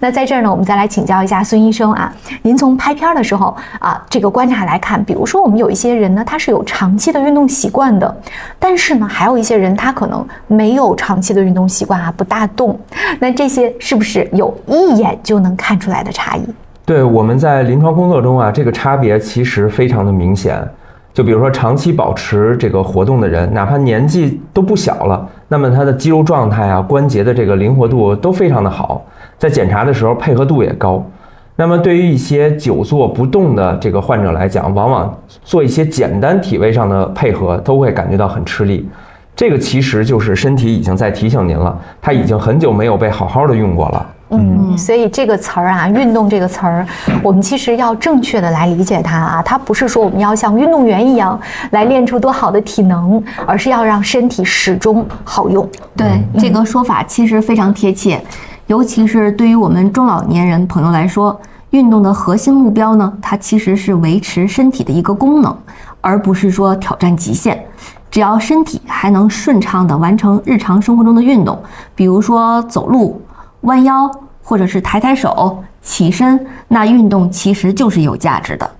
那在这儿呢，我们再来请教一下孙医生啊，您从拍片的时候啊，这个观察来看，比如说我们有一些人呢，他是有长期的运动习惯的，但是呢，还有一些人他可能没有长期的运动习惯啊，不大动。那这些是不是有一眼就能看出来的差异？对，我们在临床工作中啊，这个差别其实非常的明显。就比如说长期保持这个活动的人，哪怕年纪都不小了，那么他的肌肉状态啊、关节的这个灵活度都非常的好，在检查的时候配合度也高。那么对于一些久坐不动的这个患者来讲，往往做一些简单体位上的配合都会感觉到很吃力。这个其实就是身体已经在提醒您了，它已经很久没有被好好的用过了。所以这个词儿啊，运动这个词儿，我们其实要正确的来理解它啊。它不是说我们要像运动员一样来练出多好的体能，而是要让身体始终好用。对，这个说法其实非常贴切，尤其是对于我们中老年人朋友来说，运动的核心目标呢，它其实是维持身体的一个功能，而不是说挑战极限。只要身体还能顺畅地完成日常生活中的运动，比如说走路、弯腰，或者是抬手、起身，那运动其实就是有价值的。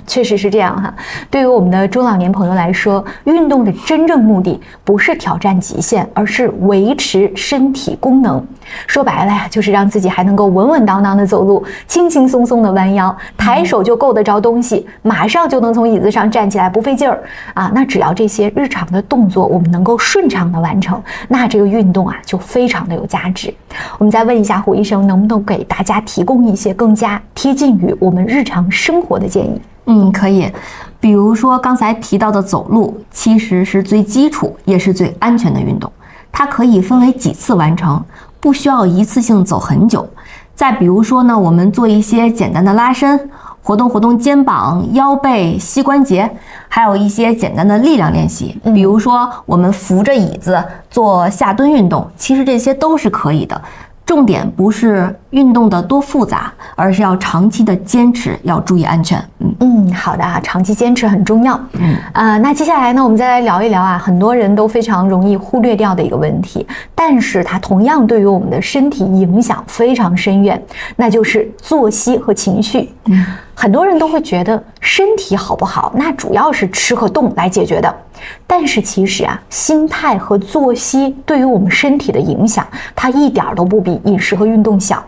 确实是这样哈。对于我们的中老年朋友来说，运动的真正目的不是挑战极限，而是维持身体功能。说白了呀，就是让自己还能够稳稳当当的走路，轻轻松松的弯腰，抬手就够得着东西，马上就能从椅子上站起来，不费劲儿啊。那只要这些日常的动作我们能够顺畅的完成，那这个运动啊就非常的有价值。我们再问一下胡医生，能不能给大家提供一些更加贴近于我们日常生活的建议？可以。比如说刚才提到的走路，其实是最基础也是最安全的运动，它可以分为几次完成，不需要一次性走很久。再比如说呢，我们做一些简单的拉伸，活动活动肩膀、腰背、膝关节，还有一些简单的力量练习，比如说我们扶着椅子做下蹲运动，其实这些都是可以的。重点不是运动的多复杂，而是要长期的坚持，要注意安全。好的啊，长期坚持很重要。那接下来呢，我们再来聊一聊啊，很多人都非常容易忽略掉的一个问题，但是它同样对于我们的身体影响非常深远，那就是作息和情绪。很多人都会觉得身体好不好，那主要是吃和动来解决的。但是其实啊，心态和作息对于我们身体的影响，它一点都不比饮食和运动小。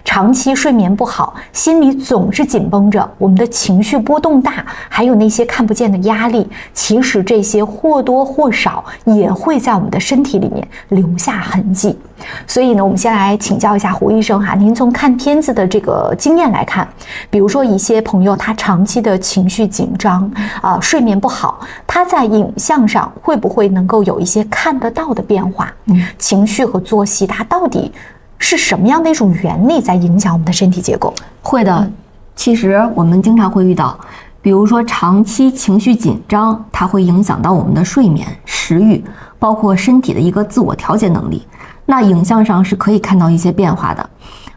长期睡眠不好，心里总是紧绷着，我们的情绪波动大，还有那些看不见的压力，其实这些或多或少也会在我们的身体里面留下痕迹。所以呢，我们先来请教一下胡医生哈，您从看片子的这个经验来看，比如说一些朋友他长期的情绪紧张睡眠不好，他在影像上会不会能够有一些看得到的变化？情绪和作息它到底是什么样的一种原理在影响我们的身体结构？会的，其实我们经常会遇到，比如说长期情绪紧张，它会影响到我们的睡眠、食欲，包括身体的一个自我调节能力。那影像上是可以看到一些变化的，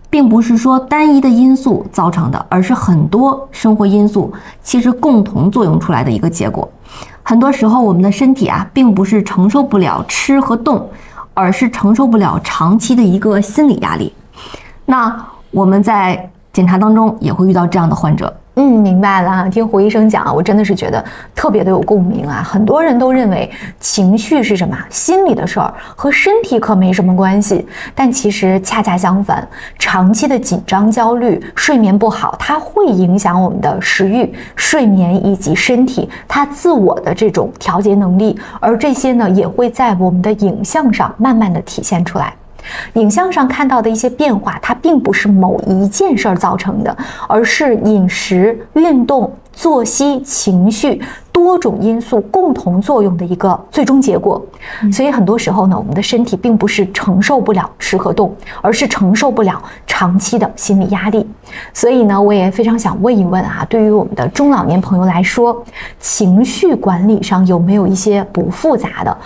并不是说单一的因素造成的，而是很多生活因素其实共同作用出来的一个结果。很多时候我们的身体啊，并不是承受不了吃和动，而是承受不了长期的一个心理压力。那我们在检查当中也会遇到这样的患者。明白了啊。听胡医生讲啊，我真的是觉得特别的有共鸣啊。很多人都认为情绪是什么？心理的事儿，和身体可没什么关系。但其实恰恰相反，长期的紧张、焦虑、睡眠不好，它会影响我们的食欲、睡眠以及身体它自我的这种调节能力，而这些呢，也会在我们的影像上慢慢的体现出来。影像上看到的一些变化，它并不是某一件事儿造成的，而是饮食、运动、作息、情绪多种因素共同作用的一个最终结果。所以很多时候呢，我们的身体并不是承受不了吃和动，而是承受不了长期的心理压力。所以呢，我也非常想问一问啊，对于我们的中老年朋友来说，情绪管理上有没有一些不复杂的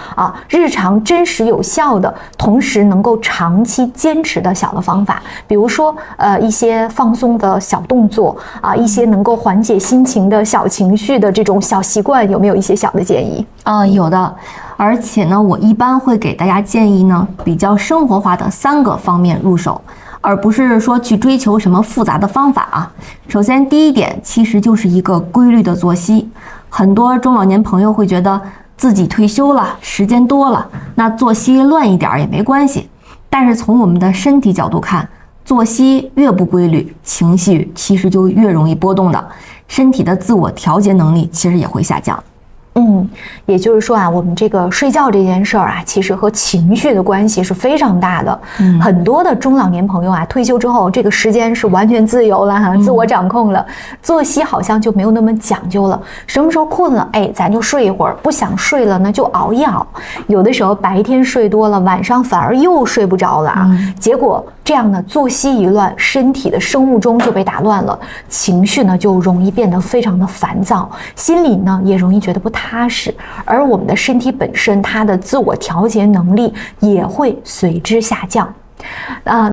日常真实有效的，同时能够长期坚持的小的方法？比如说一些放松的小动作一些能够缓解心情的小情绪的这种小习惯，有没有一些小的建议？有的，而且呢，我一般会给大家建议呢，比较生活化的3个方面入手，而不是说去追求什么复杂的方法啊。首先，第一点其实就是一个规律的作息。很多中老年朋友会觉得自己退休了，时间多了，那作息乱一点也没关系。但是从我们的身体角度看，作息越不规律，情绪其实就越容易波动的，身体的自我调节能力其实也会下降。也就是说啊，我们这个睡觉这件事儿啊，其实和情绪的关系是非常大的。很多的中老年朋友啊，退休之后，这个时间是完全自由了哈，自我掌控了，作息好像就没有那么讲究了。什么时候困了，哎，咱就睡一会儿；不想睡了呢，就熬一熬。有的时候白天睡多了，晚上反而又睡不着了啊。结果这样的作息一乱，身体的生物钟就被打乱了，情绪呢就容易变得非常的烦躁，心里呢也容易觉得不踏实，而我们的身体本身它的自我调节能力也会随之下降。